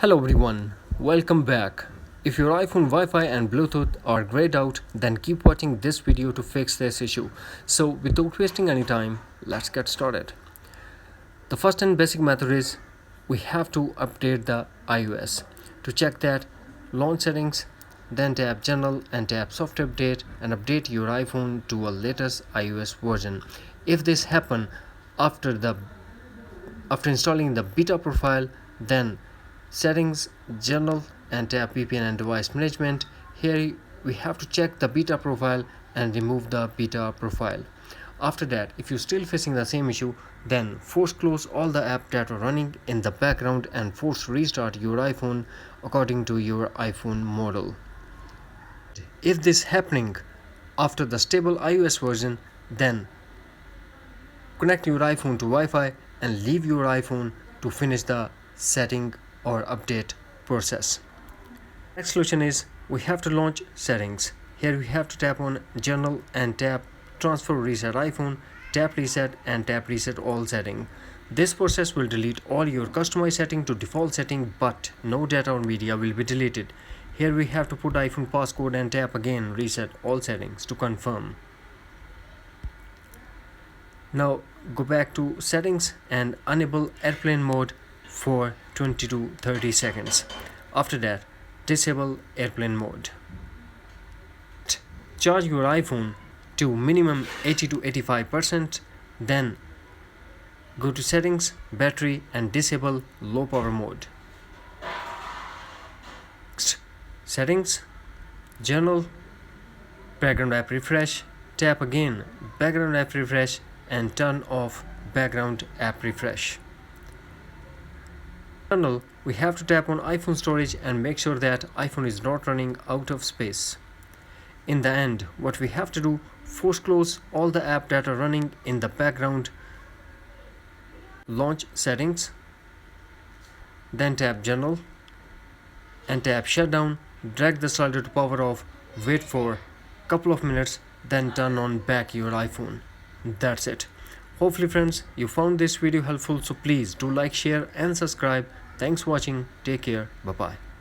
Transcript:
Hello everyone, welcome back. If your iPhone Wi-Fi and Bluetooth are grayed out, then keep watching this video to fix this issue. So without wasting any time, let's get started. The first and basic method is we have to update the iOS. To check that, launch settings, then tap general and tap software update and update your iPhone to a latest iOS version. If this happen after installing the beta profile, then settings, general and tap VPN and device management. Here we have to check the beta profile and remove the beta profile. After that, if you're still facing the same issue, then force close all the apps that are running in the background and force restart your iPhone according to your iPhone model. If this happening after the stable iOS version, then connect your iPhone to Wi-Fi and leave your iPhone to finish the setting or update process. Next solution is we have to launch settings. Here we have to tap on general and tap transfer reset iPhone, tap reset and tap reset all setting. This process will delete all your customized setting to default setting, but no data or media will be deleted. Here we have to put iPhone passcode and tap again reset all settings to confirm. Now go back to settings and enable airplane mode for 20 to 30 seconds. After that, disable airplane mode. Charge your iPhone to minimum 80 to 85%, then go to settings, battery and disable low power mode. Next, settings, general, background app refresh, tap again background app refresh and turn off background app refresh. We have to tap on iPhone storage and make sure that iPhone is not running out of space. In the end, what we have to do, force close all the apps that are running in the background, launch settings, then tap general and tap shutdown, drag the slider to power off, wait for a couple of minutes, then turn on back your iPhone. That's it. Hopefully friends, you found this video helpful, so please do like, share and subscribe. Thanks for watching. Take care. Bye bye.